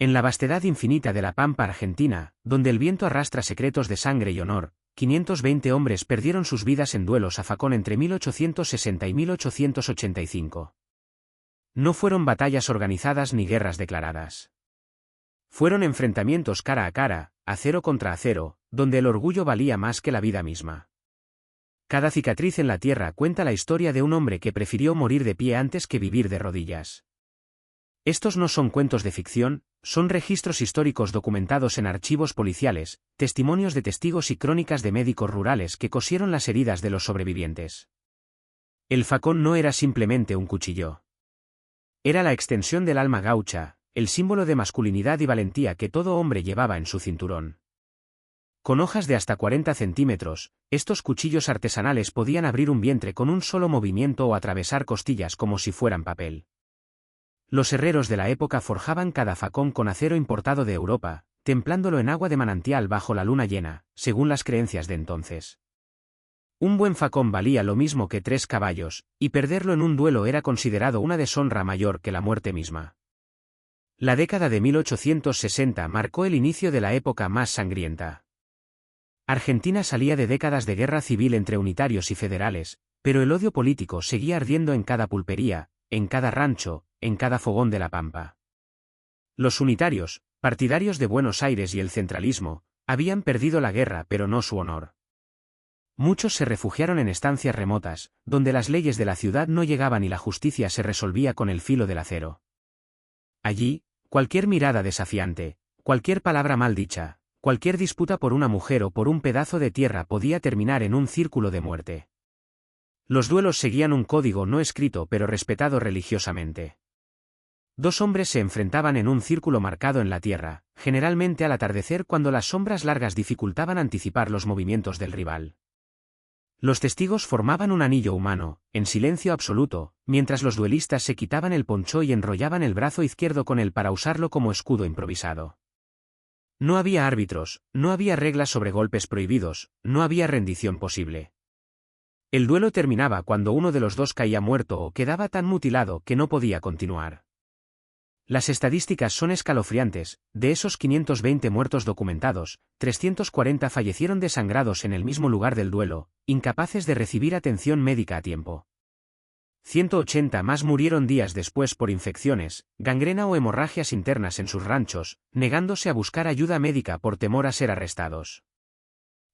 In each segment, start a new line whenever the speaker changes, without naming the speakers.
En la vastedad infinita de la pampa argentina, donde el viento arrastra secretos de sangre y honor, 520 hombres perdieron sus vidas en duelos a facón entre 1860 y 1885. No fueron batallas organizadas ni guerras declaradas. Fueron enfrentamientos cara a cara, acero contra acero, donde el orgullo valía más que la vida misma. Cada cicatriz en la tierra cuenta la historia de un hombre que prefirió morir de pie antes que vivir de rodillas. Estos no son cuentos de ficción, son registros históricos documentados en archivos policiales, testimonios de testigos y crónicas de médicos rurales que cosieron las heridas de los sobrevivientes. El facón no era simplemente un cuchillo. Era la extensión del alma gaucha, el símbolo de masculinidad y valentía que todo hombre llevaba en su cinturón. Con hojas de hasta 40 centímetros, estos cuchillos artesanales podían abrir un vientre con un solo movimiento o atravesar costillas como si fueran papel. Los herreros de la época forjaban cada facón con acero importado de Europa, templándolo en agua de manantial bajo la luna llena, según las creencias de entonces. Un buen facón valía lo mismo que 3 caballos, y perderlo en un duelo era considerado una deshonra mayor que la muerte misma. La década de 1860 marcó el inicio de la época más sangrienta. Argentina salía de décadas de guerra civil entre unitarios y federales, pero el odio político seguía ardiendo en cada pulpería, en cada rancho, en cada fogón de la pampa. Los unitarios, partidarios de Buenos Aires y el centralismo, habían perdido la guerra pero no su honor. Muchos se refugiaron en estancias remotas, donde las leyes de la ciudad no llegaban y la justicia se resolvía con el filo del acero. Allí, cualquier mirada desafiante, cualquier palabra mal dicha, cualquier disputa por una mujer o por un pedazo de tierra podía terminar en un círculo de muerte. Los duelos seguían un código no escrito pero respetado religiosamente. 2 hombres se enfrentaban en un círculo marcado en la tierra, generalmente al atardecer cuando las sombras largas dificultaban anticipar los movimientos del rival. Los testigos formaban un anillo humano, en silencio absoluto, mientras los duelistas se quitaban el poncho y enrollaban el brazo izquierdo con él para usarlo como escudo improvisado. No había árbitros, no había reglas sobre golpes prohibidos, no había rendición posible. El duelo terminaba cuando uno de los dos caía muerto o quedaba tan mutilado que no podía continuar. Las estadísticas son escalofriantes: de esos 520 muertos documentados, 340 fallecieron desangrados en el mismo lugar del duelo, incapaces de recibir atención médica a tiempo. 180 más murieron días después por infecciones, gangrena o hemorragias internas en sus ranchos, negándose a buscar ayuda médica por temor a ser arrestados.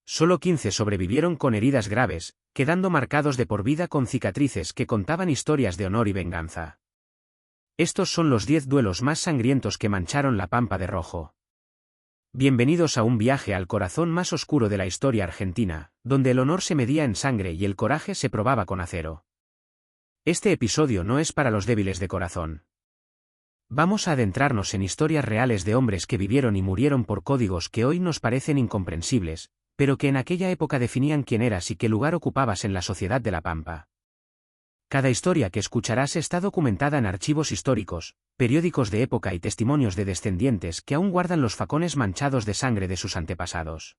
Solo 15 sobrevivieron con heridas graves, quedando marcados de por vida con cicatrices que contaban historias de honor y venganza. Estos son los 10 duelos más sangrientos que mancharon la pampa de rojo. Bienvenidos a un viaje al corazón más oscuro de la historia argentina, donde el honor se medía en sangre y el coraje se probaba con acero. Este episodio no es para los débiles de corazón. Vamos a adentrarnos en historias reales de hombres que vivieron y murieron por códigos que hoy nos parecen incomprensibles, pero que en aquella época definían quién eras y qué lugar ocupabas en la sociedad de la pampa. Cada historia que escucharás está documentada en archivos históricos, periódicos de época y testimonios de descendientes que aún guardan los facones manchados de sangre de sus antepasados.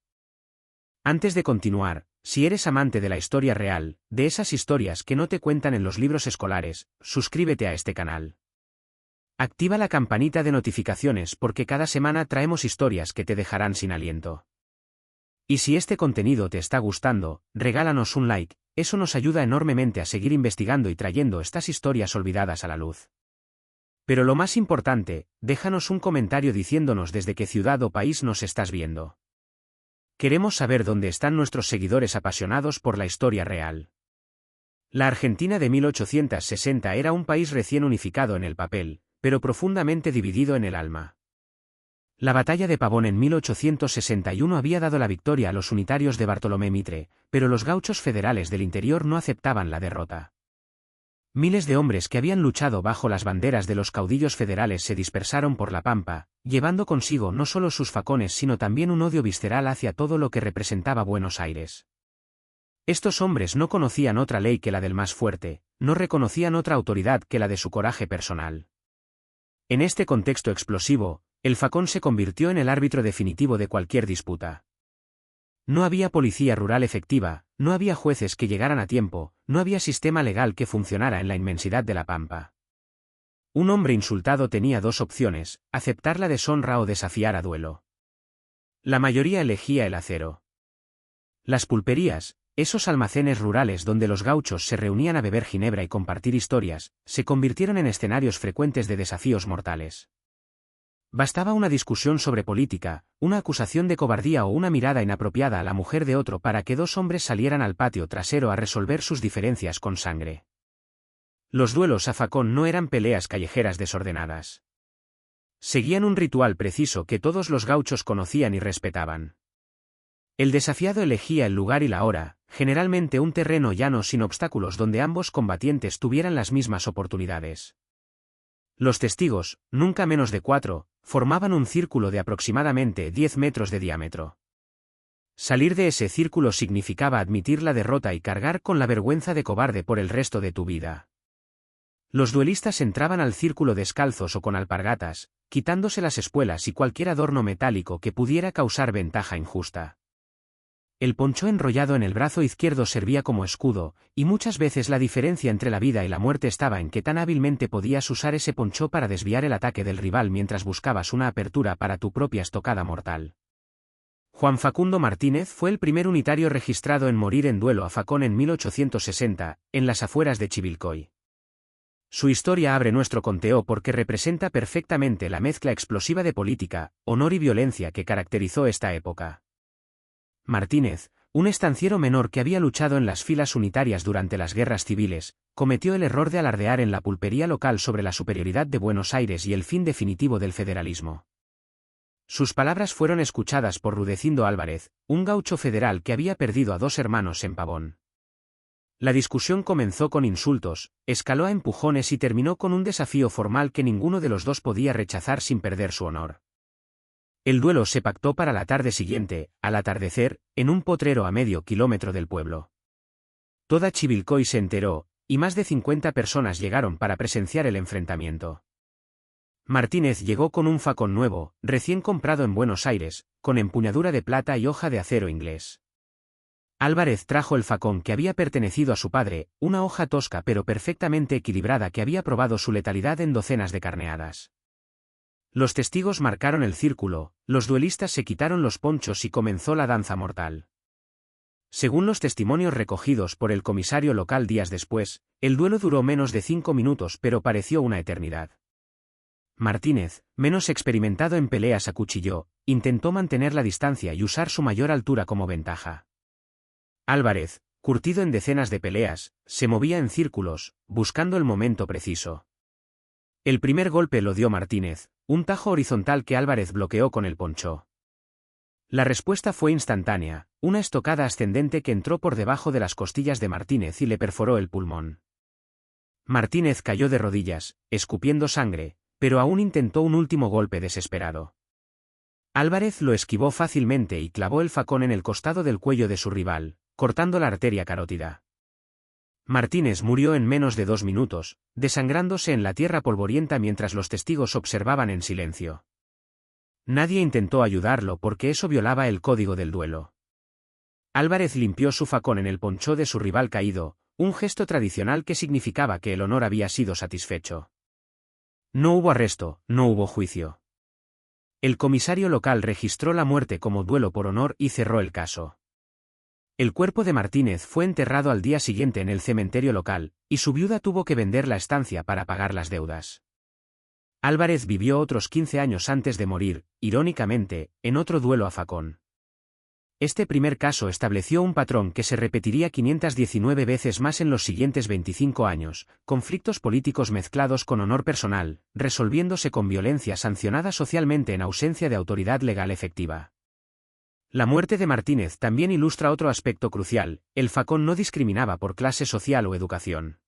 Antes de continuar, si eres amante de la historia real, de esas historias que no te cuentan en los libros escolares, suscríbete a este canal. Activa la campanita de notificaciones porque cada semana traemos historias que te dejarán sin aliento. Y si este contenido te está gustando, regálanos un like, eso nos ayuda enormemente a seguir investigando y trayendo estas historias olvidadas a la luz. Pero lo más importante, déjanos un comentario diciéndonos desde qué ciudad o país nos estás viendo. Queremos saber dónde están nuestros seguidores apasionados por la historia real. La Argentina de 1860 era un país recién unificado en el papel, pero profundamente dividido en el alma. La batalla de Pavón en 1861 había dado la victoria a los unitarios de Bartolomé Mitre, pero los gauchos federales del interior no aceptaban la derrota. Miles de hombres que habían luchado bajo las banderas de los caudillos federales se dispersaron por la pampa, llevando consigo no solo sus facones sino también un odio visceral hacia todo lo que representaba Buenos Aires. Estos hombres no conocían otra ley que la del más fuerte, no reconocían otra autoridad que la de su coraje personal. En este contexto explosivo, el facón se convirtió en el árbitro definitivo de cualquier disputa. No había policía rural efectiva, no había jueces que llegaran a tiempo, no había sistema legal que funcionara en la inmensidad de la pampa. Un hombre insultado tenía dos opciones, aceptar la deshonra o desafiar a duelo. La mayoría elegía el acero. Las pulperías, esos almacenes rurales donde los gauchos se reunían a beber ginebra y compartir historias, se convirtieron en escenarios frecuentes de desafíos mortales. Bastaba una discusión sobre política, una acusación de cobardía o una mirada inapropiada a la mujer de otro para que dos hombres salieran al patio trasero a resolver sus diferencias con sangre. Los duelos a facón no eran peleas callejeras desordenadas. Seguían un ritual preciso que todos los gauchos conocían y respetaban. El desafiado elegía el lugar y la hora, generalmente un terreno llano sin obstáculos donde ambos combatientes tuvieran las mismas oportunidades. Los testigos, nunca menos de 4, formaban un círculo de aproximadamente 10 metros de diámetro. Salir de ese círculo significaba admitir la derrota y cargar con la vergüenza de cobarde por el resto de tu vida. Los duelistas entraban al círculo descalzos o con alpargatas, quitándose las espuelas y cualquier adorno metálico que pudiera causar ventaja injusta. El poncho enrollado en el brazo izquierdo servía como escudo, y muchas veces la diferencia entre la vida y la muerte estaba en que tan hábilmente podías usar ese poncho para desviar el ataque del rival mientras buscabas una apertura para tu propia estocada mortal. Juan Facundo Martínez fue el primer unitario registrado en morir en duelo a facón en 1860, en las afueras de Chivilcoy. Su historia abre nuestro conteo porque representa perfectamente la mezcla explosiva de política, honor y violencia que caracterizó esta época. Martínez, un estanciero menor que había luchado en las filas unitarias durante las guerras civiles, cometió el error de alardear en la pulpería local sobre la superioridad de Buenos Aires y el fin definitivo del federalismo. Sus palabras fueron escuchadas por Rudecindo Álvarez, un gaucho federal que había perdido a dos hermanos en Pavón. La discusión comenzó con insultos, escaló a empujones y terminó con un desafío formal que ninguno de los dos podía rechazar sin perder su honor. El duelo se pactó para la tarde siguiente, al atardecer, en un potrero a medio kilómetro del pueblo. Toda Chivilcoy se enteró, y más de 50 personas llegaron para presenciar el enfrentamiento. Martínez llegó con un facón nuevo, recién comprado en Buenos Aires, con empuñadura de plata y hoja de acero inglés. Álvarez trajo el facón que había pertenecido a su padre, una hoja tosca pero perfectamente equilibrada que había probado su letalidad en docenas de carneadas. Los testigos marcaron el círculo, los duelistas se quitaron los ponchos y comenzó la danza mortal. Según los testimonios recogidos por el comisario local días después, el duelo duró menos de 5 minutos pero pareció una eternidad. Martínez, menos experimentado en peleas a cuchillo, intentó mantener la distancia y usar su mayor altura como ventaja. Álvarez, curtido en decenas de peleas, se movía en círculos, buscando el momento preciso. El primer golpe lo dio Martínez, un tajo horizontal que Álvarez bloqueó con el poncho. La respuesta fue instantánea, una estocada ascendente que entró por debajo de las costillas de Martínez y le perforó el pulmón. Martínez cayó de rodillas, escupiendo sangre, pero aún intentó un último golpe desesperado. Álvarez lo esquivó fácilmente y clavó el facón en el costado del cuello de su rival, cortando la arteria carótida. Martínez murió en menos de 2 minutos, desangrándose en la tierra polvorienta mientras los testigos observaban en silencio. Nadie intentó ayudarlo porque eso violaba el código del duelo. Álvarez limpió su facón en el poncho de su rival caído, un gesto tradicional que significaba que el honor había sido satisfecho. No hubo arresto, no hubo juicio. El comisario local registró la muerte como duelo por honor y cerró el caso. El cuerpo de Martínez fue enterrado al día siguiente en el cementerio local, y su viuda tuvo que vender la estancia para pagar las deudas. Álvarez vivió otros 15 años antes de morir, irónicamente, en otro duelo a facón. Este primer caso estableció un patrón que se repetiría 519 veces más en los siguientes 25 años, conflictos políticos mezclados con honor personal, resolviéndose con violencia sancionada socialmente en ausencia de autoridad legal efectiva. La muerte de Martínez también ilustra otro aspecto crucial: el facón no discriminaba por clase social o educación.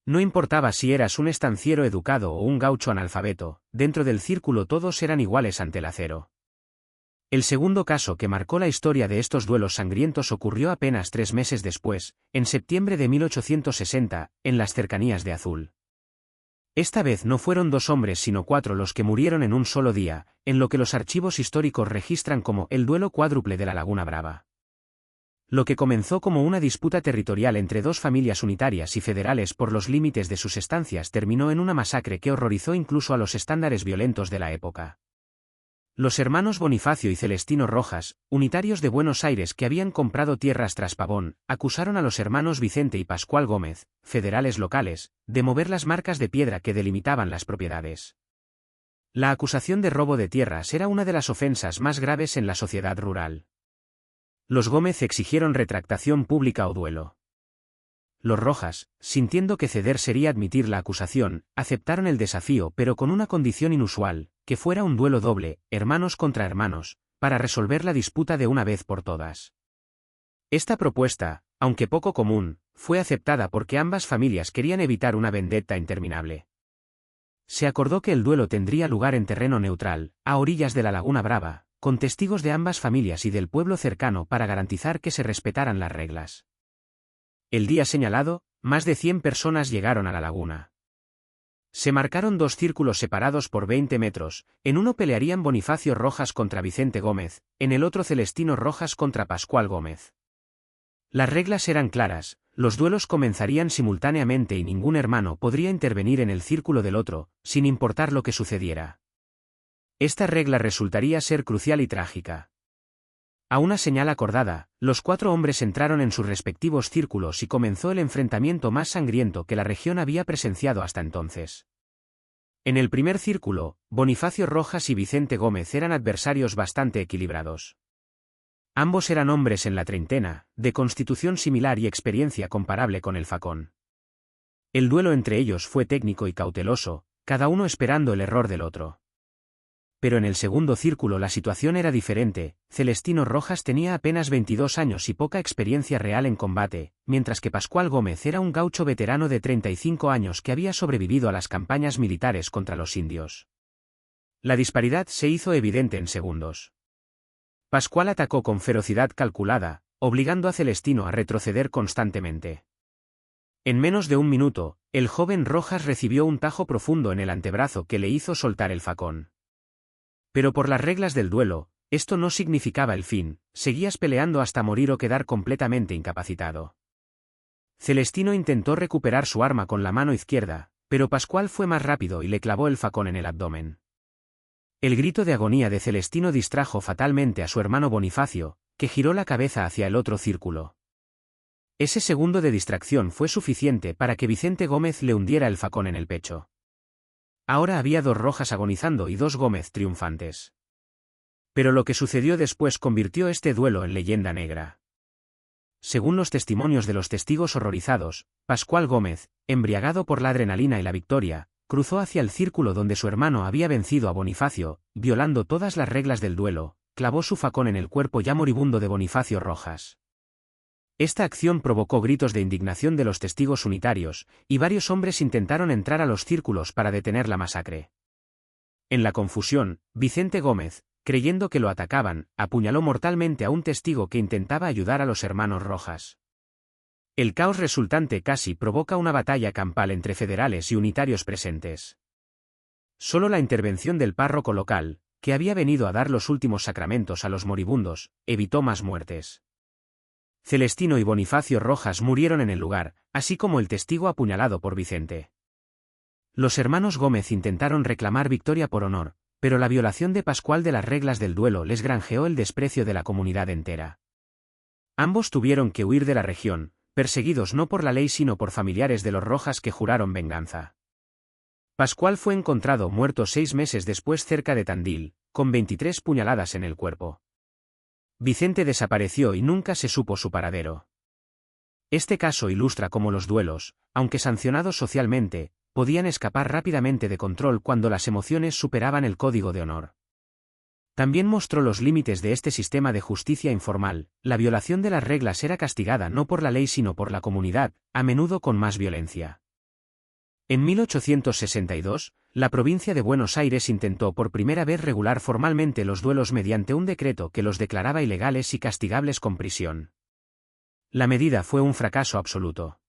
No importaba si eras un estanciero educado o un gaucho analfabeto, dentro del círculo todos eran iguales ante el acero. El segundo caso que marcó la historia de estos duelos sangrientos ocurrió apenas 3 meses después, en septiembre de 1860, en las cercanías de Azul. Esta vez no fueron 2 hombres sino 4 los que murieron en un solo día, en lo que los archivos históricos registran como el duelo cuádruple de la Laguna Brava. Lo que comenzó como una disputa territorial entre dos familias unitarias y federales por los límites de sus estancias terminó en una masacre que horrorizó incluso a los estándares violentos de la época. Los hermanos Bonifacio y Celestino Rojas, unitarios de Buenos Aires que habían comprado tierras tras Pavón, acusaron a los hermanos Vicente y Pascual Gómez, federales locales, de mover las marcas de piedra que delimitaban las propiedades. La acusación de robo de tierras era una de las ofensas más graves en la sociedad rural. Los Gómez exigieron retractación pública o duelo. Los Rojas, sintiendo que ceder sería admitir la acusación, aceptaron el desafío pero con una condición inusual, que fuera un duelo doble, hermanos contra hermanos, para resolver la disputa de una vez por todas. Esta propuesta, aunque poco común, fue aceptada porque ambas familias querían evitar una vendetta interminable. Se acordó que el duelo tendría lugar en terreno neutral, a orillas de la Laguna Brava, con testigos de ambas familias y del pueblo cercano para garantizar que se respetaran las reglas. El día señalado, más de 100 personas llegaron a la laguna. Se marcaron dos círculos separados por 20 metros, en uno pelearían Bonifacio Rojas contra Vicente Gómez, en el otro Celestino Rojas contra Pascual Gómez. Las reglas eran claras, los duelos comenzarían simultáneamente y ningún hermano podría intervenir en el círculo del otro, sin importar lo que sucediera. Esta regla resultaría ser crucial y trágica. A una señal acordada, los 4 hombres entraron en sus respectivos círculos y comenzó el enfrentamiento más sangriento que la región había presenciado hasta entonces. En el primer círculo, Bonifacio Rojas y Vicente Gómez eran adversarios bastante equilibrados. Ambos eran hombres en la treintena, de constitución similar y experiencia comparable con el facón. El duelo entre ellos fue técnico y cauteloso, cada uno esperando el error del otro. Pero en el segundo círculo la situación era diferente. Celestino Rojas tenía apenas 22 años y poca experiencia real en combate, mientras que Pascual Gómez era un gaucho veterano de 35 años que había sobrevivido a las campañas militares contra los indios. La disparidad se hizo evidente en segundos. Pascual atacó con ferocidad calculada, obligando a Celestino a retroceder constantemente. En menos de un minuto, el joven Rojas recibió un tajo profundo en el antebrazo que le hizo soltar el facón. Pero por las reglas del duelo, esto no significaba el fin, seguías peleando hasta morir o quedar completamente incapacitado. Celestino intentó recuperar su arma con la mano izquierda, pero Pascual fue más rápido y le clavó el facón en el abdomen. El grito de agonía de Celestino distrajo fatalmente a su hermano Bonifacio, que giró la cabeza hacia el otro círculo. Ese segundo de distracción fue suficiente para que Vicente Gómez le hundiera el facón en el pecho. Ahora había 2 Rojas agonizando y 2 Gómez triunfantes. Pero lo que sucedió después convirtió este duelo en leyenda negra. Según los testimonios de los testigos horrorizados, Pascual Gómez, embriagado por la adrenalina y la victoria, cruzó hacia el círculo donde su hermano había vencido a Bonifacio, violando todas las reglas del duelo, clavó su facón en el cuerpo ya moribundo de Bonifacio Rojas. Esta acción provocó gritos de indignación de los testigos unitarios, y varios hombres intentaron entrar a los círculos para detener la masacre. En la confusión, Vicente Gómez, creyendo que lo atacaban, apuñaló mortalmente a un testigo que intentaba ayudar a los hermanos Rojas. El caos resultante casi provoca una batalla campal entre federales y unitarios presentes. Solo la intervención del párroco local, que había venido a dar los últimos sacramentos a los moribundos, evitó más muertes. Celestino y Bonifacio Rojas murieron en el lugar, así como el testigo apuñalado por Vicente. Los hermanos Gómez intentaron reclamar victoria por honor, pero la violación de Pascual de las reglas del duelo les granjeó el desprecio de la comunidad entera. Ambos tuvieron que huir de la región, perseguidos no por la ley sino por familiares de los Rojas que juraron venganza. Pascual fue encontrado muerto 6 meses después cerca de Tandil, con 23 puñaladas en el cuerpo. Vicente desapareció y nunca se supo su paradero. Este caso ilustra cómo los duelos, aunque sancionados socialmente, podían escapar rápidamente de control cuando las emociones superaban el código de honor. También mostró los límites de este sistema de justicia informal. La violación de las reglas era castigada no por la ley sino por la comunidad, a menudo con más violencia. En 1862, la provincia de Buenos Aires intentó por primera vez regular formalmente los duelos mediante un decreto que los declaraba ilegales y castigables con prisión. La medida fue un fracaso absoluto.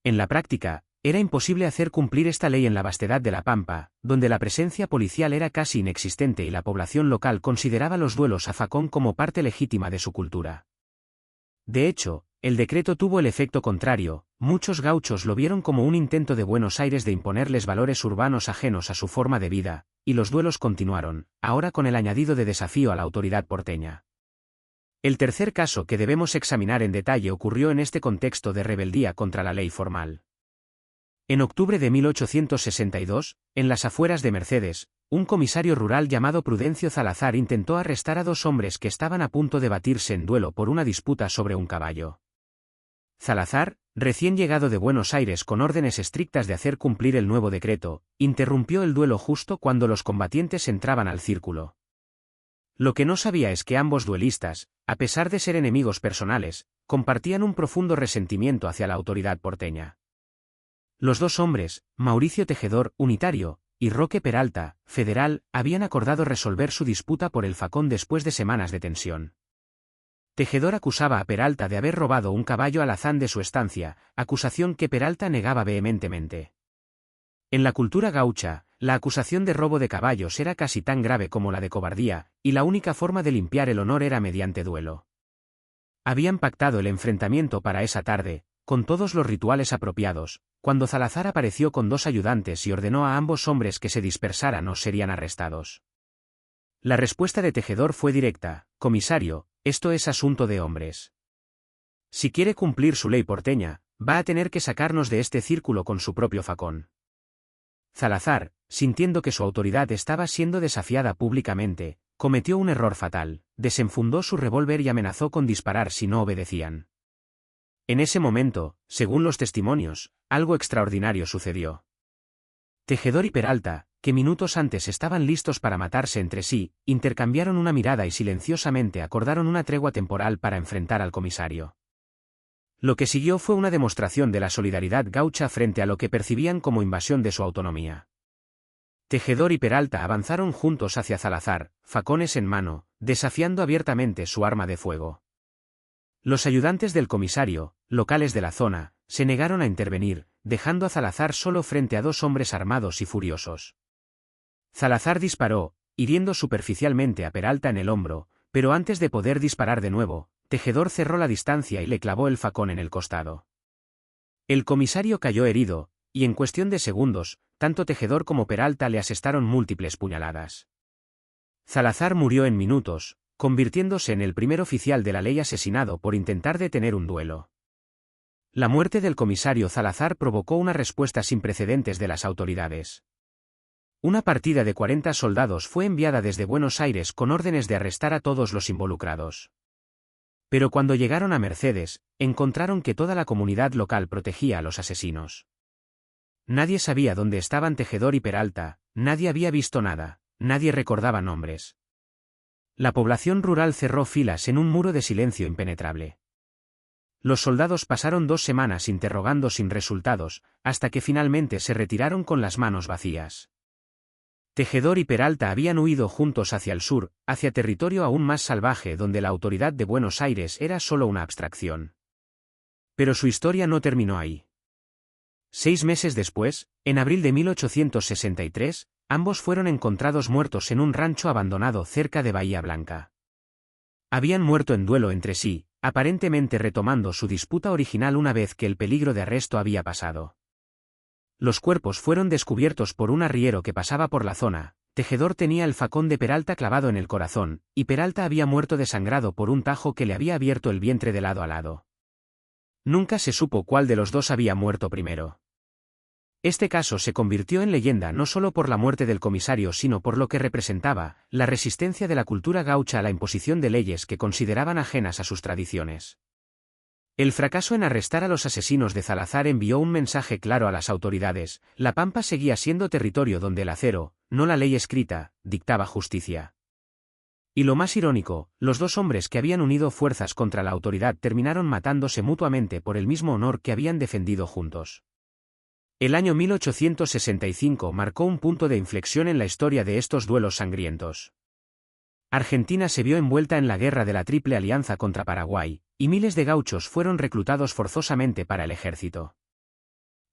En la práctica, era imposible hacer cumplir esta ley en la vastedad de La Pampa, donde la presencia policial era casi inexistente y la población local consideraba los duelos a facón como parte legítima de su cultura. De hecho, el decreto tuvo el efecto contrario, muchos gauchos lo vieron como un intento de Buenos Aires de imponerles valores urbanos ajenos a su forma de vida, y los duelos continuaron, ahora con el añadido de desafío a la autoridad porteña. El tercer caso que debemos examinar en detalle ocurrió en este contexto de rebeldía contra la ley formal. En octubre de 1862, en las afueras de Mercedes, un comisario rural llamado Prudencio Salazar intentó arrestar a dos hombres que estaban a punto de batirse en duelo por una disputa sobre un caballo. Salazar, recién llegado de Buenos Aires con órdenes estrictas de hacer cumplir el nuevo decreto, interrumpió el duelo justo cuando los combatientes entraban al círculo. Lo que no sabía es que ambos duelistas, a pesar de ser enemigos personales, compartían un profundo resentimiento hacia la autoridad porteña. Los dos hombres, Mauricio Tejedor, unitario, y Roque Peralta, federal, habían acordado resolver su disputa por el facón después de semanas de tensión. Tejedor acusaba a Peralta de haber robado un caballo alazán de su estancia, acusación que Peralta negaba vehementemente. En la cultura gaucha, la acusación de robo de caballos era casi tan grave como la de cobardía, y la única forma de limpiar el honor era mediante duelo. Habían pactado el enfrentamiento para esa tarde, con todos los rituales apropiados, cuando Salazar apareció con dos ayudantes y ordenó a ambos hombres que se dispersaran o serían arrestados. La respuesta de Tejedor fue directa: comisario, esto es asunto de hombres. Si quiere cumplir su ley porteña, va a tener que sacarnos de este círculo con su propio facón. Salazar, sintiendo que su autoridad estaba siendo desafiada públicamente, cometió un error fatal, desenfundó su revólver y amenazó con disparar si no obedecían. En ese momento, según los testimonios, algo extraordinario sucedió. Tejedor y Peralta, que minutos antes estaban listos para matarse entre sí, intercambiaron una mirada y silenciosamente acordaron una tregua temporal para enfrentar al comisario. Lo que siguió fue una demostración de la solidaridad gaucha frente a lo que percibían como invasión de su autonomía. Tejedor y Peralta avanzaron juntos hacia Salazar, facones en mano, desafiando abiertamente su arma de fuego. Los ayudantes del comisario, locales de la zona, se negaron a intervenir, dejando a Salazar solo frente a dos hombres armados y furiosos. Salazar disparó, hiriendo superficialmente a Peralta en el hombro, pero antes de poder disparar de nuevo, Tejedor cerró la distancia y le clavó el facón en el costado. El comisario cayó herido, y en cuestión de segundos, tanto Tejedor como Peralta le asestaron múltiples puñaladas. Salazar murió en minutos, convirtiéndose en el primer oficial de la ley asesinado por intentar detener un duelo. La muerte del comisario Salazar provocó una respuesta sin precedentes de las autoridades. Una partida de 40 soldados fue enviada desde Buenos Aires con órdenes de arrestar a todos los involucrados. Pero cuando llegaron a Mercedes, encontraron que toda la comunidad local protegía a los asesinos. Nadie sabía dónde estaban Tejedor y Peralta, nadie había visto nada, nadie recordaba nombres. La población rural cerró filas en un muro de silencio impenetrable. Los soldados pasaron 2 semanas interrogando sin resultados, hasta que finalmente se retiraron con las manos vacías. Tejedor y Peralta habían huido juntos hacia el sur, hacia territorio aún más salvaje donde la autoridad de Buenos Aires era solo una abstracción. Pero su historia no terminó ahí. 6 meses después, en abril de 1863, ambos fueron encontrados muertos en un rancho abandonado cerca de Bahía Blanca. Habían muerto en duelo entre sí, aparentemente retomando su disputa original una vez que el peligro de arresto había pasado. Los cuerpos fueron descubiertos por un arriero que pasaba por la zona. Tejedor tenía el facón de Peralta clavado en el corazón, y Peralta había muerto desangrado por un tajo que le había abierto el vientre de lado a lado. Nunca se supo cuál de los dos había muerto primero. Este caso se convirtió en leyenda no solo por la muerte del comisario sino por lo que representaba, la resistencia de la cultura gaucha a la imposición de leyes que consideraban ajenas a sus tradiciones. El fracaso en arrestar a los asesinos de Salazar envió un mensaje claro a las autoridades: la Pampa seguía siendo territorio donde el acero, no la ley escrita, dictaba justicia. Y lo más irónico, los dos hombres que habían unido fuerzas contra la autoridad terminaron matándose mutuamente por el mismo honor que habían defendido juntos. El año 1865 marcó un punto de inflexión en la historia de estos duelos sangrientos. Argentina se vio envuelta en la guerra de la Triple Alianza contra Paraguay, y miles de gauchos fueron reclutados forzosamente para el ejército.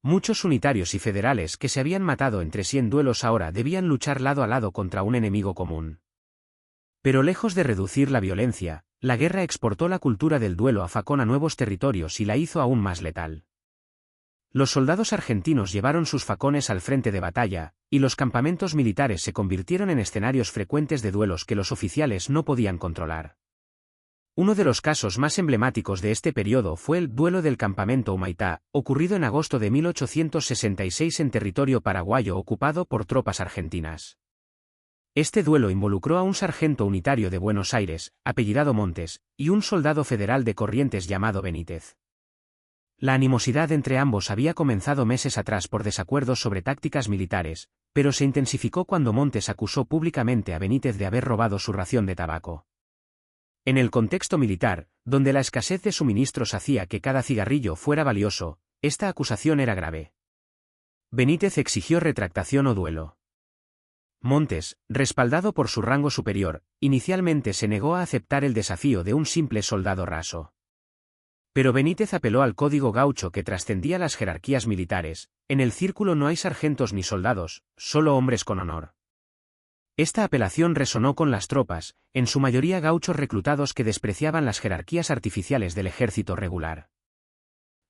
Muchos unitarios y federales que se habían matado entre sí en duelos ahora debían luchar lado a lado contra un enemigo común. Pero lejos de reducir la violencia, La guerra exportó la cultura del duelo a facón a nuevos territorios y la hizo aún más letal. Los soldados argentinos llevaron sus facones al frente de batalla, y los campamentos militares se convirtieron en escenarios frecuentes de duelos que los oficiales no podían controlar. Uno de los casos más emblemáticos de este periodo fue el duelo del campamento Humaitá, ocurrido en agosto de 1866 en territorio paraguayo ocupado por tropas argentinas. Este duelo involucró a un sargento unitario de Buenos Aires, apellidado Montes, y un soldado federal de Corrientes llamado Benítez. La animosidad entre ambos había comenzado meses atrás por desacuerdos sobre tácticas militares, pero se intensificó cuando Montes acusó públicamente a Benítez de haber robado su ración de tabaco. En el contexto militar, donde la escasez de suministros hacía que cada cigarrillo fuera valioso, esta acusación era grave. Benítez exigió retractación o duelo. Montes, respaldado por su rango superior, inicialmente se negó a aceptar el desafío de un simple soldado raso. Pero Benítez apeló al código gaucho que trascendía las jerarquías militares: en el círculo no hay sargentos ni soldados, solo hombres con honor. Esta apelación resonó con las tropas, en su mayoría gauchos reclutados que despreciaban las jerarquías artificiales del ejército regular.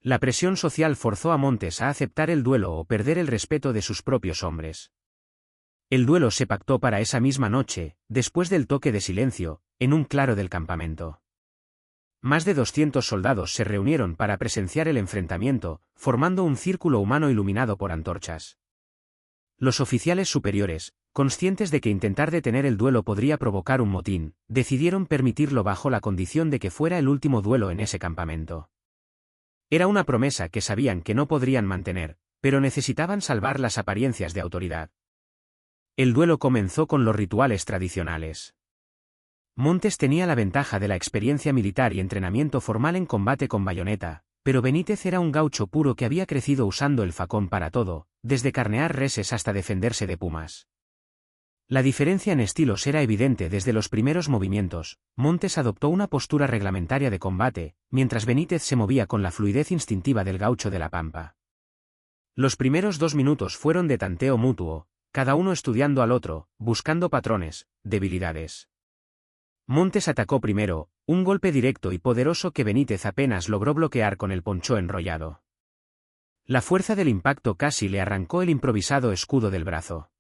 La presión social forzó a Montes a aceptar el duelo o perder el respeto de sus propios hombres. El duelo se pactó para esa misma noche, después del toque de silencio, en un claro del campamento. Más de 200 soldados se reunieron para presenciar el enfrentamiento, formando un círculo humano iluminado por antorchas. Los oficiales superiores, conscientes de que intentar detener el duelo podría provocar un motín, decidieron permitirlo bajo la condición de que fuera el último duelo en ese campamento. Era una promesa que sabían que no podrían mantener, pero necesitaban salvar las apariencias de autoridad. El duelo comenzó con los rituales tradicionales. Montes tenía la ventaja de la experiencia militar y entrenamiento formal en combate con bayoneta, pero Benítez era un gaucho puro que había crecido usando el facón para todo, desde carnear reses hasta defenderse de pumas. La diferencia en estilos era evidente desde los primeros movimientos. Montes adoptó una postura reglamentaria de combate, mientras Benítez se movía con la fluidez instintiva del gaucho de la pampa. Los primeros 2 minutos fueron de tanteo mutuo, cada uno estudiando al otro, buscando patrones, debilidades. Montes atacó primero, un golpe directo y poderoso que Benítez apenas logró bloquear con el poncho enrollado. La fuerza del impacto casi le arrancó el improvisado escudo del brazo.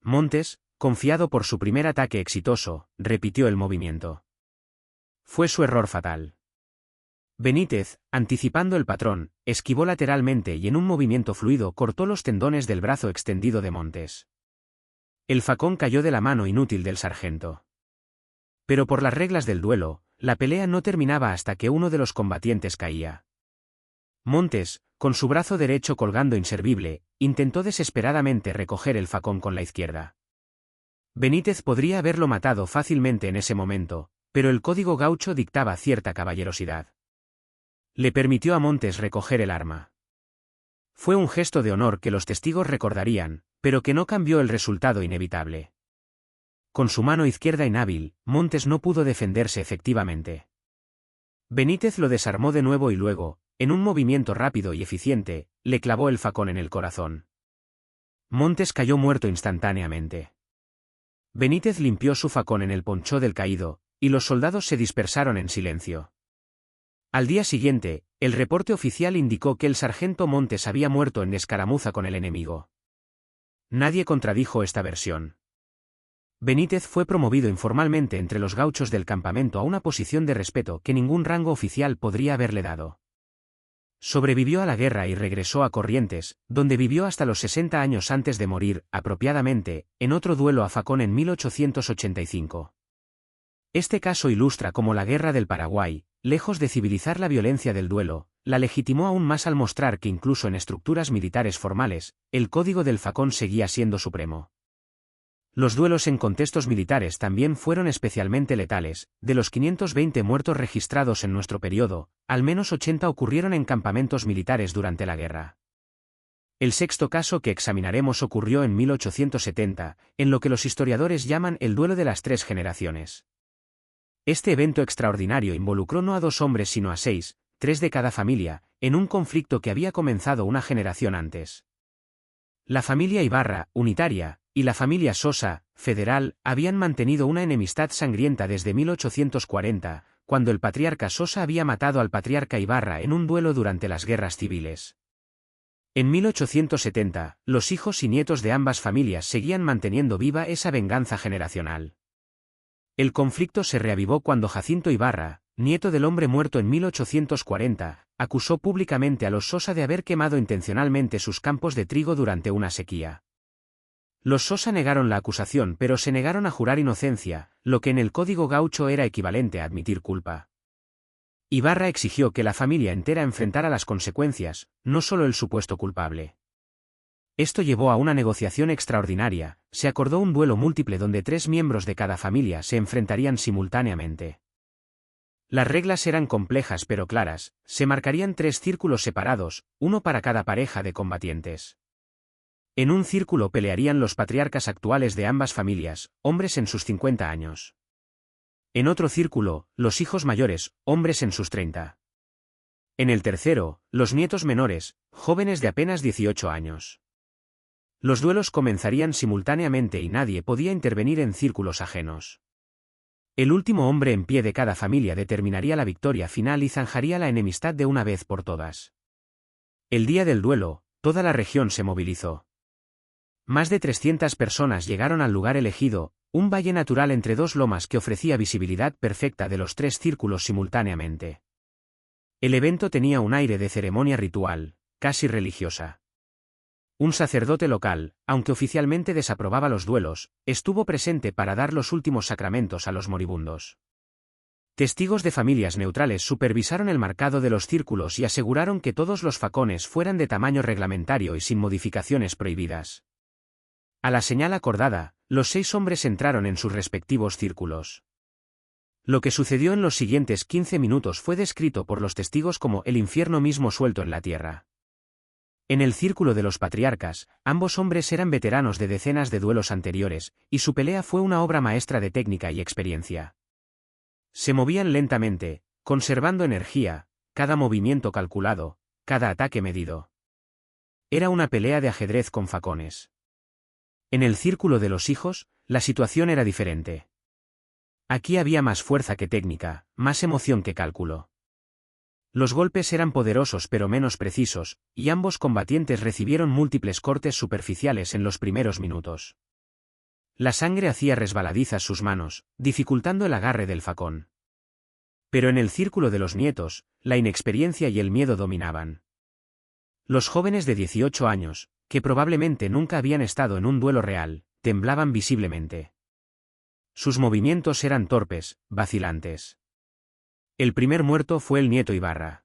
Montes, confiado por su primer ataque exitoso, repitió el movimiento. Fue su error fatal. Benítez, anticipando el patrón, esquivó lateralmente y en un movimiento fluido cortó los tendones del brazo extendido de Montes. El facón cayó de la mano inútil del sargento. Pero por las reglas del duelo, la pelea no terminaba hasta que uno de los combatientes caía. Montes, con su brazo derecho colgando inservible, intentó desesperadamente recoger el facón con la izquierda. Benítez podría haberlo matado fácilmente en ese momento, pero el código gaucho dictaba cierta caballerosidad. Le permitió a Montes recoger el arma. Fue un gesto de honor que los testigos recordarían, pero que no cambió el resultado inevitable. Con su mano izquierda inhábil, Montes no pudo defenderse efectivamente. Benítez lo desarmó de nuevo y luego, en un movimiento rápido y eficiente, le clavó el facón en el corazón. Montes cayó muerto instantáneamente. Benítez limpió su facón en el poncho del caído, y los soldados se dispersaron en silencio. Al día siguiente, el reporte oficial indicó que el sargento Montes había muerto en escaramuza con el enemigo. Nadie contradijo esta versión. Benítez fue promovido informalmente entre los gauchos del campamento a una posición de respeto que ningún rango oficial podría haberle dado. Sobrevivió a la guerra y regresó a Corrientes, donde vivió hasta los 60 años antes de morir, apropiadamente, en otro duelo a facón en 1885. Este caso ilustra cómo la Guerra del Paraguay, lejos de civilizar la violencia del duelo, la legitimó aún más al mostrar que incluso en estructuras militares formales, el código del facón seguía siendo supremo. Los duelos en contextos militares también fueron especialmente letales. De los 520 muertos registrados en nuestro periodo, al menos 80 ocurrieron en campamentos militares durante la guerra. El sexto caso que examinaremos ocurrió en 1870, en lo que los historiadores llaman el duelo de las 3 generaciones. Este evento extraordinario involucró no a 2 hombres sino a 6, 3 de cada familia, en un conflicto que había comenzado una generación antes. La familia Ibarra, unitaria, y la familia Sosa, federal, habían mantenido una enemistad sangrienta desde 1840, cuando el patriarca Sosa había matado al patriarca Ibarra en un duelo durante las guerras civiles. En 1870, los hijos y nietos de ambas familias seguían manteniendo viva esa venganza generacional. El conflicto se reavivó cuando Jacinto Ibarra, nieto del hombre muerto en 1840, acusó públicamente a los Sosa de haber quemado intencionalmente sus campos de trigo durante una sequía. Los Sosa negaron la acusación, pero se negaron a jurar inocencia, lo que en el Código Gaucho era equivalente a admitir culpa. Ibarra exigió que la familia entera enfrentara las consecuencias, no solo el supuesto culpable. Esto llevó a una negociación extraordinaria, se acordó un duelo múltiple donde 3 miembros de cada familia se enfrentarían simultáneamente. Las reglas eran complejas pero claras, se marcarían 3 círculos separados, uno para cada pareja de combatientes. En un círculo pelearían los patriarcas actuales de ambas familias, hombres en sus 50 años. En otro círculo, los hijos mayores, hombres en sus 30. En el tercero, los nietos menores, jóvenes de apenas 18 años. Los duelos comenzarían simultáneamente y nadie podía intervenir en círculos ajenos. El último hombre en pie de cada familia determinaría la victoria final y zanjaría la enemistad de una vez por todas. El día del duelo, toda la región se movilizó. Más de 300 personas llegaron al lugar elegido, un valle natural entre 2 lomas que ofrecía visibilidad perfecta de los 3 círculos simultáneamente. El evento tenía un aire de ceremonia ritual, casi religiosa. Un sacerdote local, aunque oficialmente desaprobaba los duelos, estuvo presente para dar los últimos sacramentos a los moribundos. Testigos de familias neutrales supervisaron el marcado de los círculos y aseguraron que todos los facones fueran de tamaño reglamentario y sin modificaciones prohibidas. A la señal acordada, los 6 hombres entraron en sus respectivos círculos. Lo que sucedió en los siguientes 15 minutos fue descrito por los testigos como el infierno mismo suelto en la tierra. En el círculo de los patriarcas, ambos hombres eran veteranos de decenas de duelos anteriores, y su pelea fue una obra maestra de técnica y experiencia. Se movían lentamente, conservando energía, cada movimiento calculado, cada ataque medido. Era una pelea de ajedrez con facones. En el círculo de los hijos, la situación era diferente. Aquí había más fuerza que técnica, más emoción que cálculo. Los golpes eran poderosos pero menos precisos, y ambos combatientes recibieron múltiples cortes superficiales en los primeros minutos. La sangre hacía resbaladizas sus manos, dificultando el agarre del facón. Pero en el círculo de los nietos, la inexperiencia y el miedo dominaban. Los jóvenes de 18 años, que probablemente nunca habían estado en un duelo real, temblaban visiblemente. Sus movimientos eran torpes, vacilantes. El primer muerto fue el nieto Ibarra.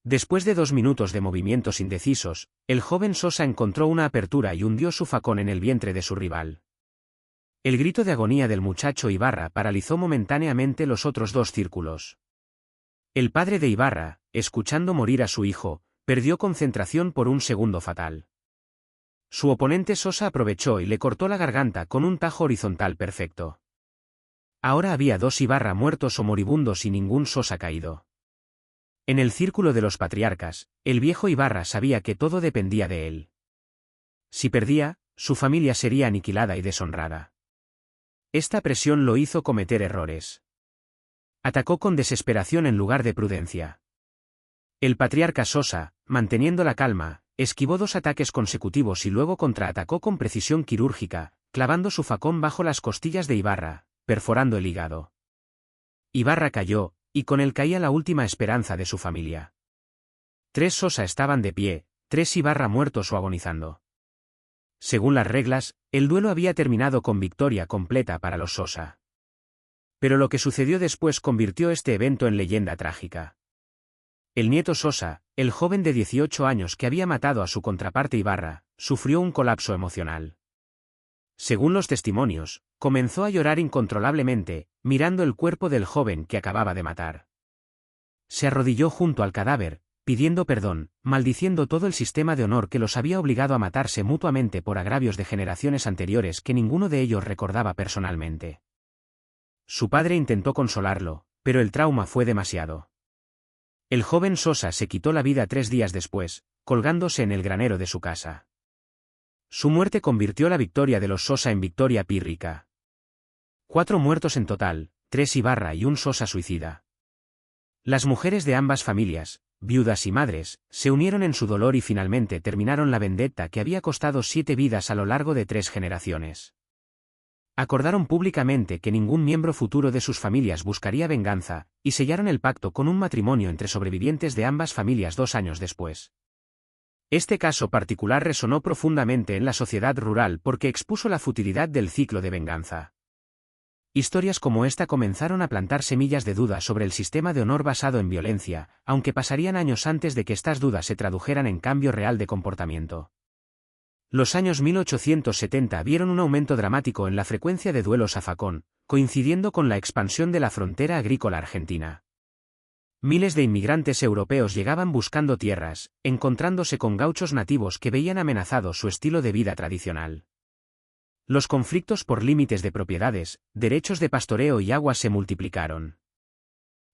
Después de 2 minutos de movimientos indecisos, el joven Sosa encontró una apertura y hundió su facón en el vientre de su rival. El grito de agonía del muchacho Ibarra paralizó momentáneamente los otros 2 círculos. El padre de Ibarra, escuchando morir a su hijo, perdió concentración por un segundo fatal. Su oponente Sosa aprovechó y le cortó la garganta con un tajo horizontal perfecto. Ahora había 2 Ibarra muertos o moribundos y ningún Sosa caído. En el círculo de los patriarcas, el viejo Ibarra sabía que todo dependía de él. Si perdía, su familia sería aniquilada y deshonrada. Esta presión lo hizo cometer errores. Atacó con desesperación en lugar de prudencia. El patriarca Sosa, manteniendo la calma, esquivó 2 ataques consecutivos y luego contraatacó con precisión quirúrgica, clavando su facón bajo las costillas de Ibarra, perforando el hígado. Ibarra cayó, y con él caía la última esperanza de su familia. 3 Sosa estaban de pie, 3 Ibarra muertos o agonizando. Según las reglas, el duelo había terminado con victoria completa para los Sosa. Pero lo que sucedió después convirtió este evento en leyenda trágica. El nieto Sosa, el joven de 18 años que había matado a su contraparte Ibarra, sufrió un colapso emocional. Según los testimonios, comenzó a llorar incontrolablemente, mirando el cuerpo del joven que acababa de matar. Se arrodilló junto al cadáver, pidiendo perdón, maldiciendo todo el sistema de honor que los había obligado a matarse mutuamente por agravios de generaciones anteriores que ninguno de ellos recordaba personalmente. Su padre intentó consolarlo, pero el trauma fue demasiado. El joven Sosa se quitó la vida 3 días después, colgándose en el granero de su casa. Su muerte convirtió la victoria de los Sosa en victoria pírrica. 4 muertos en total, 3 Ibarra y un Sosa suicida. Las mujeres de ambas familias, viudas y madres, se unieron en su dolor y finalmente terminaron la vendetta que había costado 7 vidas a lo largo de 3 generaciones. Acordaron públicamente que ningún miembro futuro de sus familias buscaría venganza, y sellaron el pacto con un matrimonio entre sobrevivientes de ambas familias 2 años después. Este caso particular resonó profundamente en la sociedad rural porque expuso la futilidad del ciclo de venganza. Historias como esta comenzaron a plantar semillas de duda sobre el sistema de honor basado en violencia, aunque pasarían años antes de que estas dudas se tradujeran en cambio real de comportamiento. Los años 1870 vieron un aumento dramático en la frecuencia de duelos a facón, coincidiendo con la expansión de la frontera agrícola argentina. Miles de inmigrantes europeos llegaban buscando tierras, encontrándose con gauchos nativos que veían amenazado su estilo de vida tradicional. Los conflictos por límites de propiedades, derechos de pastoreo y aguas se multiplicaron.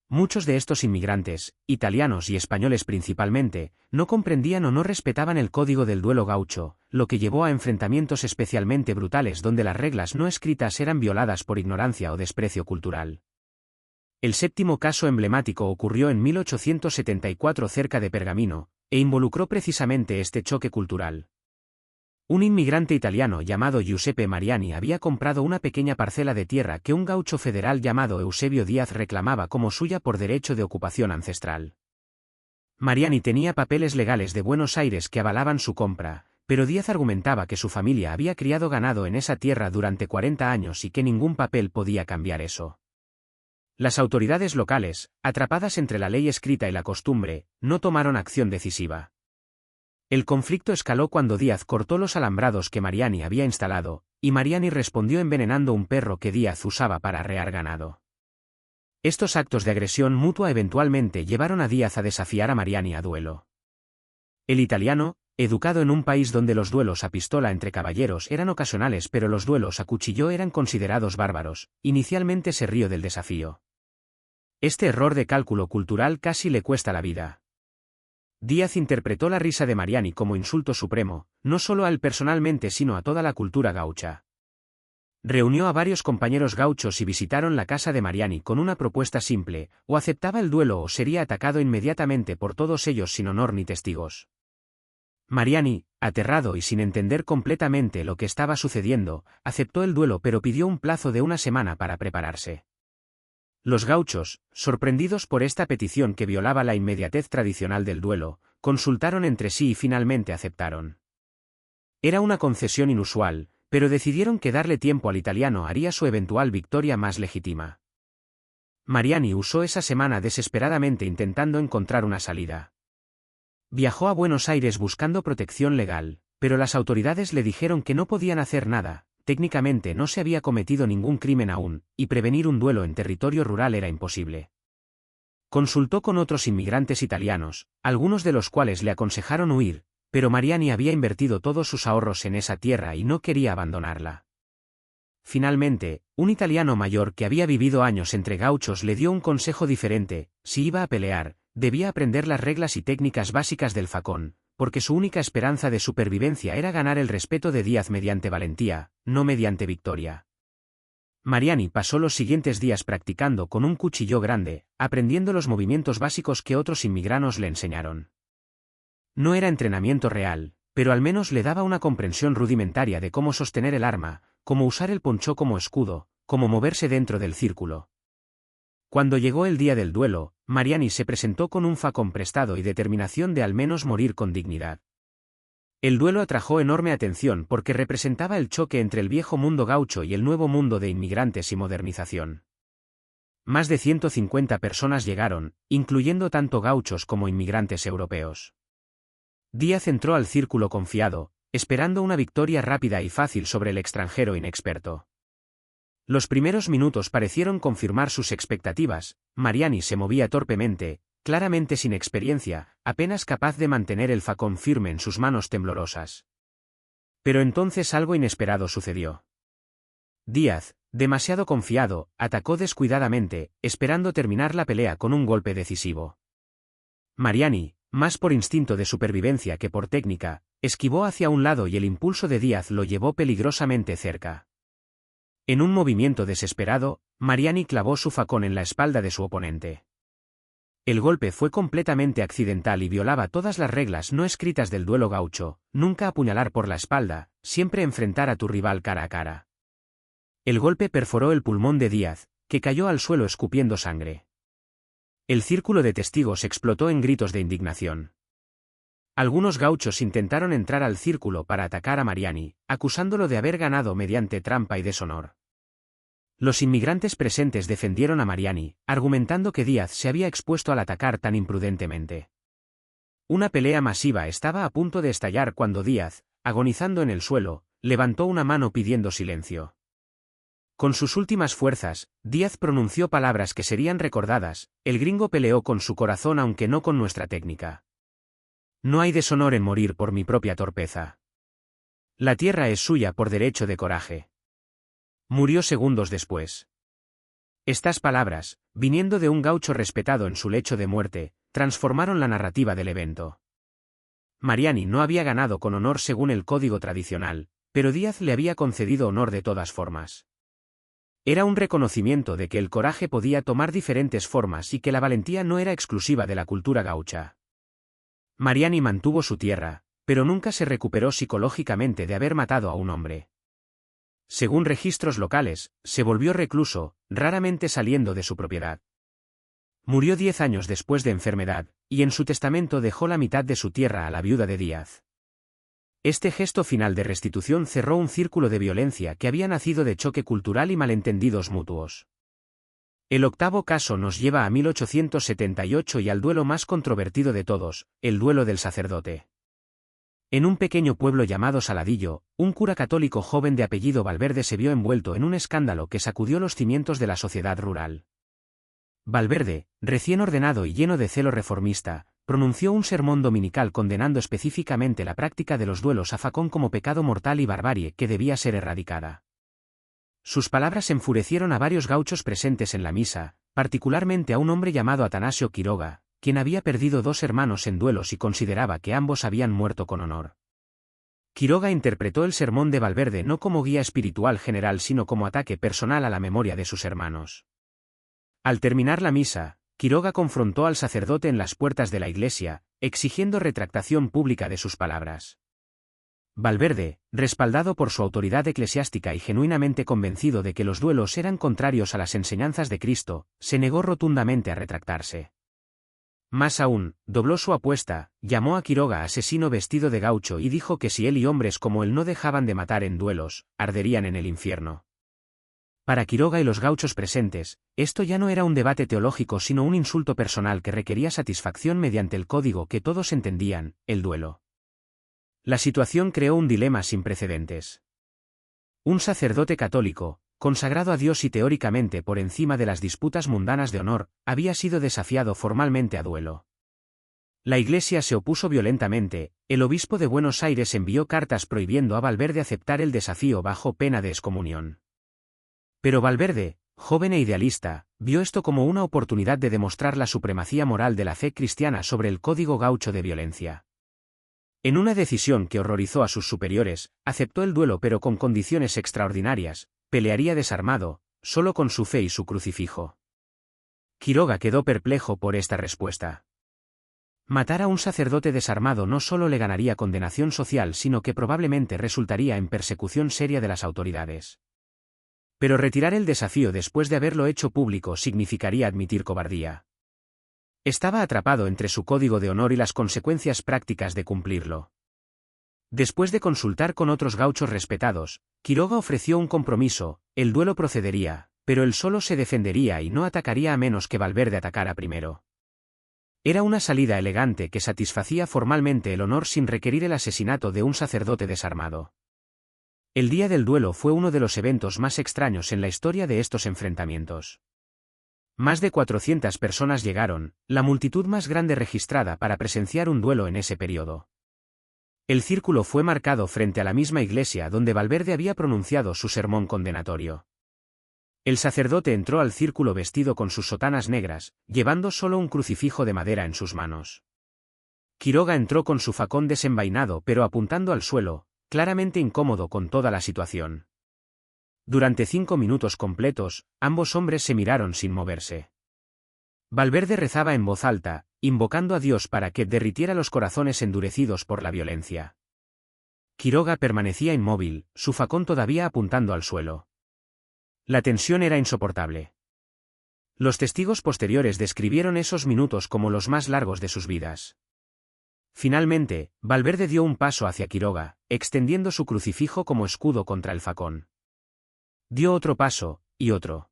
Muchos de estos inmigrantes, italianos y españoles principalmente, no comprendían o no respetaban el código del duelo gaucho, lo que llevó a enfrentamientos especialmente brutales donde las reglas no escritas eran violadas por ignorancia o desprecio cultural. El séptimo caso emblemático ocurrió en 1874 cerca de Pergamino, e involucró precisamente este choque cultural. Un inmigrante italiano llamado Giuseppe Mariani había comprado una pequeña parcela de tierra que un gaucho federal llamado Eusebio Díaz reclamaba como suya por derecho de ocupación ancestral. Mariani tenía papeles legales de Buenos Aires que avalaban su compra, pero Díaz argumentaba que su familia había criado ganado en esa tierra durante 40 años y que ningún papel podía cambiar eso. Las autoridades locales, atrapadas entre la ley escrita y la costumbre, no tomaron acción decisiva. El conflicto escaló cuando Díaz cortó los alambrados que Mariani había instalado, y Mariani respondió envenenando un perro que Díaz usaba para arrear ganado. Estos actos de agresión mutua eventualmente llevaron a Díaz a desafiar a Mariani a duelo. El italiano, educado en un país donde los duelos a pistola entre caballeros eran ocasionales pero los duelos a cuchillo eran considerados bárbaros, inicialmente se rió del desafío. Este error de cálculo cultural casi le cuesta la vida. Díaz interpretó la risa de Mariani como insulto supremo, no solo a él personalmente sino a toda la cultura gaucha. Reunió a varios compañeros gauchos y visitaron la casa de Mariani con una propuesta simple: o aceptaba el duelo o sería atacado inmediatamente por todos ellos sin honor ni testigos. Mariani, aterrado y sin entender completamente lo que estaba sucediendo, aceptó el duelo pero pidió un plazo de 1 semana para prepararse. Los gauchos, sorprendidos por esta petición que violaba la inmediatez tradicional del duelo, consultaron entre sí y finalmente aceptaron. Era una concesión inusual, pero decidieron que darle tiempo al italiano haría su eventual victoria más legítima. Mariani usó esa semana desesperadamente intentando encontrar una salida. Viajó a Buenos Aires buscando protección legal, pero las autoridades le dijeron que no podían hacer nada. Técnicamente no se había cometido ningún crimen aún, y prevenir un duelo en territorio rural era imposible. Consultó con otros inmigrantes italianos, algunos de los cuales le aconsejaron huir, pero Mariani había invertido todos sus ahorros en esa tierra y no quería abandonarla. Finalmente, un italiano mayor que había vivido años entre gauchos le dio un consejo diferente: si iba a pelear, debía aprender las reglas y técnicas básicas del facón, porque su única esperanza de supervivencia era ganar el respeto de Díaz mediante valentía, no mediante victoria. Mariani pasó los siguientes días practicando con un cuchillo grande, aprendiendo los movimientos básicos que otros inmigrantes le enseñaron. No era entrenamiento real, pero al menos le daba una comprensión rudimentaria de cómo sostener el arma, cómo usar el ponchó como escudo, cómo moverse dentro del círculo. Cuando llegó el día del duelo, Mariani se presentó con un facón prestado y determinación de al menos morir con dignidad. El duelo atrajo enorme atención porque representaba el choque entre el viejo mundo gaucho y el nuevo mundo de inmigrantes y modernización. Más de 150 personas llegaron, incluyendo tanto gauchos como inmigrantes europeos. Díaz entró al círculo confiado, esperando una victoria rápida y fácil sobre el extranjero inexperto. Los primeros minutos parecieron confirmar sus expectativas. Mariani se movía torpemente, claramente sin experiencia, apenas capaz de mantener el facón firme en sus manos temblorosas. Pero entonces algo inesperado sucedió. Díaz, demasiado confiado, atacó descuidadamente, esperando terminar la pelea con un golpe decisivo. Mariani, más por instinto de supervivencia que por técnica, esquivó hacia un lado y el impulso de Díaz lo llevó peligrosamente cerca. En un movimiento desesperado, Mariani clavó su facón en la espalda de su oponente. El golpe fue completamente accidental y violaba todas las reglas no escritas del duelo gaucho: nunca apuñalar por la espalda, siempre enfrentar a tu rival cara a cara. El golpe perforó el pulmón de Díaz, que cayó al suelo escupiendo sangre. El círculo de testigos explotó en gritos de indignación. Algunos gauchos intentaron entrar al círculo para atacar a Mariani, acusándolo de haber ganado mediante trampa y deshonor. Los inmigrantes presentes defendieron a Mariani, argumentando que Díaz se había expuesto al atacar tan imprudentemente. Una pelea masiva estaba a punto de estallar cuando Díaz, agonizando en el suelo, levantó una mano pidiendo silencio. Con sus últimas fuerzas, Díaz pronunció palabras que serían recordadas: el gringo peleó con su corazón aunque no con nuestra técnica. No hay deshonor en morir por mi propia torpeza. La tierra es suya por derecho de coraje. Murió segundos después. Estas palabras, viniendo de un gaucho respetado en su lecho de muerte, transformaron la narrativa del evento. Mariani no había ganado con honor según el código tradicional, pero Díaz le había concedido honor de todas formas. Era un reconocimiento de que el coraje podía tomar diferentes formas y que la valentía no era exclusiva de la cultura gaucha. Mariani mantuvo su tierra, pero nunca se recuperó psicológicamente de haber matado a un hombre. Según registros locales, se volvió recluso, raramente saliendo de su propiedad. Murió 10 años después de enfermedad, y en su testamento dejó la mitad de su tierra a la viuda de Díaz. Este gesto final de restitución cerró un círculo de violencia que había nacido de choque cultural y malentendidos mutuos. El octavo caso nos lleva a 1878 y al duelo más controvertido de todos, el duelo del sacerdote. En un pequeño pueblo llamado Saladillo, un cura católico joven de apellido Valverde se vio envuelto en un escándalo que sacudió los cimientos de la sociedad rural. Valverde, recién ordenado y lleno de celo reformista, pronunció un sermón dominical condenando específicamente la práctica de los duelos a facón como pecado mortal y barbarie que debía ser erradicada. Sus palabras enfurecieron a varios gauchos presentes en la misa, particularmente a un hombre llamado Atanasio Quiroga, quien había perdido 2 hermanos en duelos y consideraba que ambos habían muerto con honor. Quiroga interpretó el sermón de Valverde no como guía espiritual general sino como ataque personal a la memoria de sus hermanos. Al terminar la misa, Quiroga confrontó al sacerdote en las puertas de la iglesia, exigiendo retractación pública de sus palabras. Valverde, respaldado por su autoridad eclesiástica y genuinamente convencido de que los duelos eran contrarios a las enseñanzas de Cristo, se negó rotundamente a retractarse. Más aún, dobló su apuesta, llamó a Quiroga asesino vestido de gaucho y dijo que si él y hombres como él no dejaban de matar en duelos, arderían en el infierno. Para Quiroga y los gauchos presentes, esto ya no era un debate teológico sino un insulto personal que requería satisfacción mediante el código que todos entendían: el duelo. La situación creó un dilema sin precedentes. Un sacerdote católico, consagrado a Dios y teóricamente por encima de las disputas mundanas de honor, había sido desafiado formalmente a duelo. La Iglesia se opuso violentamente, el obispo de Buenos Aires envió cartas prohibiendo a Valverde aceptar el desafío bajo pena de excomunión. Pero Valverde, joven e idealista, vio esto como una oportunidad de demostrar la supremacía moral de la fe cristiana sobre el código gaucho de violencia. En una decisión que horrorizó a sus superiores, aceptó el duelo pero con condiciones extraordinarias: pelearía desarmado, solo con su fe y su crucifijo. Quiroga quedó perplejo por esta respuesta. Matar a un sacerdote desarmado no solo le ganaría condenación social sino que probablemente resultaría en persecución seria de las autoridades. Pero retirar el desafío después de haberlo hecho público significaría admitir cobardía. Estaba atrapado entre su código de honor y las consecuencias prácticas de cumplirlo. Después de consultar con otros gauchos respetados, Quiroga ofreció un compromiso: el duelo procedería, pero él solo se defendería y no atacaría a menos que Valverde atacara primero. Era una salida elegante que satisfacía formalmente el honor sin requerir el asesinato de un sacerdote desarmado. El día del duelo fue uno de los eventos más extraños en la historia de estos enfrentamientos. Más de 400 personas llegaron, la multitud más grande registrada para presenciar un duelo en ese periodo. El círculo fue marcado frente a la misma iglesia donde Valverde había pronunciado su sermón condenatorio. El sacerdote entró al círculo vestido con sus sotanas negras, llevando solo un crucifijo de madera en sus manos. Quiroga entró con su facón desenvainado pero apuntando al suelo, claramente incómodo con toda la situación. Durante 5 minutos completos, ambos hombres se miraron sin moverse. Valverde rezaba en voz alta, invocando a Dios para que derritiera los corazones endurecidos por la violencia. Quiroga permanecía inmóvil, su facón todavía apuntando al suelo. La tensión era insoportable. Los testigos posteriores describieron esos minutos como los más largos de sus vidas. Finalmente, Valverde dio un paso hacia Quiroga, extendiendo su crucifijo como escudo contra el facón. Dio otro paso, y otro.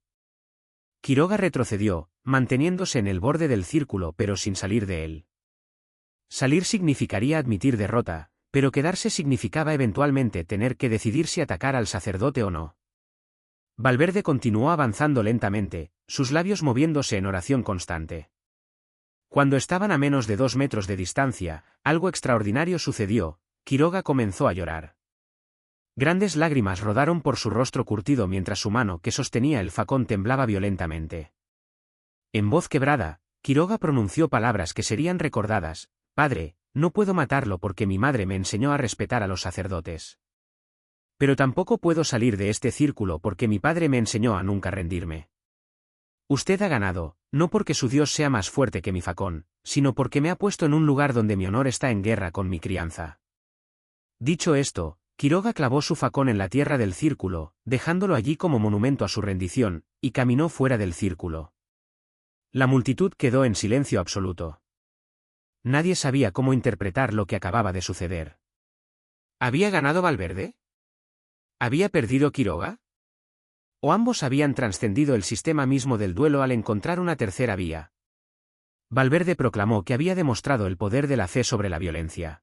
Quiroga retrocedió, manteniéndose en el borde del círculo pero sin salir de él. Salir significaría admitir derrota, pero quedarse significaba eventualmente tener que decidir si atacar al sacerdote o no. Valverde continuó avanzando lentamente, sus labios moviéndose en oración constante. Cuando estaban a menos de 2 metros de distancia, algo extraordinario sucedió, Quiroga comenzó a llorar. Grandes lágrimas rodaron por su rostro curtido mientras su mano que sostenía el facón temblaba violentamente. En voz quebrada, Quiroga pronunció palabras que serían recordadas: «Padre, no puedo matarlo porque mi madre me enseñó a respetar a los sacerdotes. Pero tampoco puedo salir de este círculo porque mi padre me enseñó a nunca rendirme. Usted ha ganado, no porque su Dios sea más fuerte que mi facón, sino porque me ha puesto en un lugar donde mi honor está en guerra con mi crianza». Dicho esto, Quiroga clavó su facón en la tierra del círculo, dejándolo allí como monumento a su rendición, y caminó fuera del círculo. La multitud quedó en silencio absoluto. Nadie sabía cómo interpretar lo que acababa de suceder. ¿Había ganado Valverde? ¿Había perdido Quiroga? ¿O ambos habían trascendido el sistema mismo del duelo al encontrar una tercera vía? Valverde proclamó que había demostrado el poder de la fe sobre la violencia.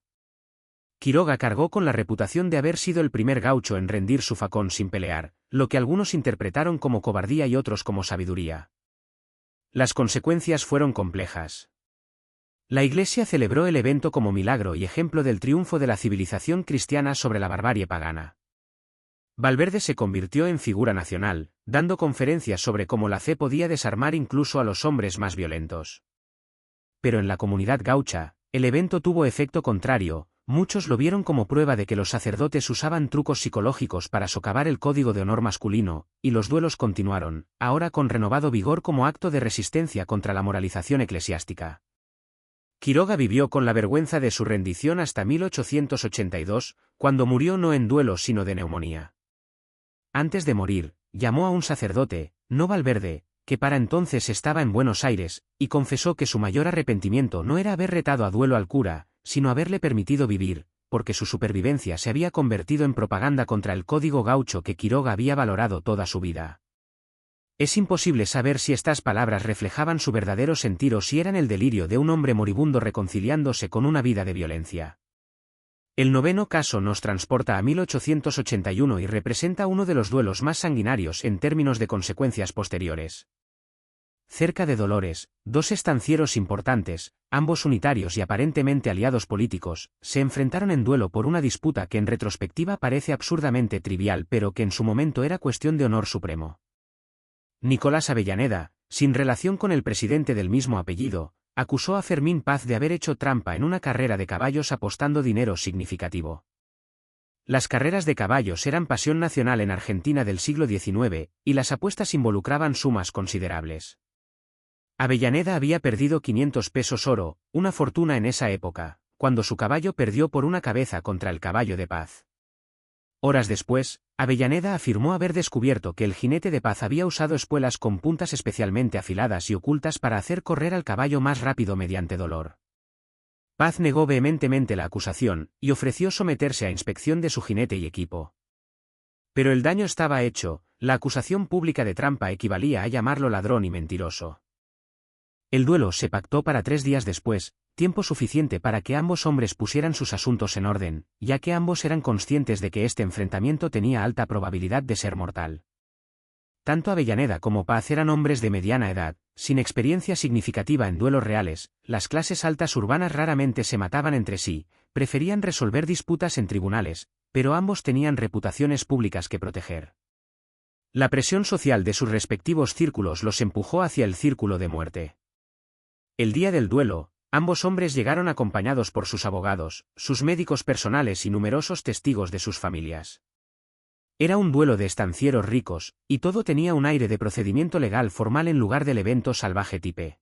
Quiroga cargó con la reputación de haber sido el primer gaucho en rendir su facón sin pelear, lo que algunos interpretaron como cobardía y otros como sabiduría. Las consecuencias fueron complejas. La Iglesia celebró el evento como milagro y ejemplo del triunfo de la civilización cristiana sobre la barbarie pagana. Valverde se convirtió en figura nacional, dando conferencias sobre cómo la fe podía desarmar incluso a los hombres más violentos. Pero en la comunidad gaucha, el evento tuvo efecto contrario. Muchos lo vieron como prueba de que los sacerdotes usaban trucos psicológicos para socavar el código de honor masculino, y los duelos continuaron, ahora con renovado vigor como acto de resistencia contra la moralización eclesiástica. Quiroga vivió con la vergüenza de su rendición hasta 1882, cuando murió no en duelo sino de neumonía. Antes de morir, llamó a un sacerdote, no Valverde, que para entonces estaba en Buenos Aires, y confesó que su mayor arrepentimiento no era haber retado a duelo al cura, sino haberle permitido vivir, porque su supervivencia se había convertido en propaganda contra el código gaucho que Quiroga había valorado toda su vida. Es imposible saber si estas palabras reflejaban su verdadero sentir o si eran el delirio de un hombre moribundo reconciliándose con una vida de violencia. El 9º caso nos transporta a 1881 y representa uno de los duelos más sanguinarios en términos de consecuencias posteriores. Cerca de Dolores, 2 estancieros importantes, ambos unitarios y aparentemente aliados políticos, se enfrentaron en duelo por una disputa que en retrospectiva parece absurdamente trivial pero que en su momento era cuestión de honor supremo. Nicolás Avellaneda, sin relación con el presidente del mismo apellido, acusó a Fermín Paz de haber hecho trampa en una carrera de caballos apostando dinero significativo. Las carreras de caballos eran pasión nacional en Argentina del siglo XIX, y las apuestas involucraban sumas considerables. Avellaneda había perdido 500 pesos oro, una fortuna en esa época, cuando su caballo perdió por una cabeza contra el caballo de Paz. Horas después, Avellaneda afirmó haber descubierto que el jinete de Paz había usado espuelas con puntas especialmente afiladas y ocultas para hacer correr al caballo más rápido mediante dolor. Paz negó vehementemente la acusación, y ofreció someterse a inspección de su jinete y equipo. Pero el daño estaba hecho, la acusación pública de trampa equivalía a llamarlo ladrón y mentiroso. El duelo se pactó para 3 días después, tiempo suficiente para que ambos hombres pusieran sus asuntos en orden, ya que ambos eran conscientes de que este enfrentamiento tenía alta probabilidad de ser mortal. Tanto Avellaneda como Paz eran hombres de mediana edad, sin experiencia significativa en duelos reales, las clases altas urbanas raramente se mataban entre sí, preferían resolver disputas en tribunales, pero ambos tenían reputaciones públicas que proteger. La presión social de sus respectivos círculos los empujó hacia el círculo de muerte. El día del duelo, Ambos hombres llegaron acompañados por sus abogados, sus médicos personales y numerosos testigos de sus familias. Era un duelo de estancieros ricos, y todo tenía un aire de procedimiento legal formal en lugar del evento salvaje tipe.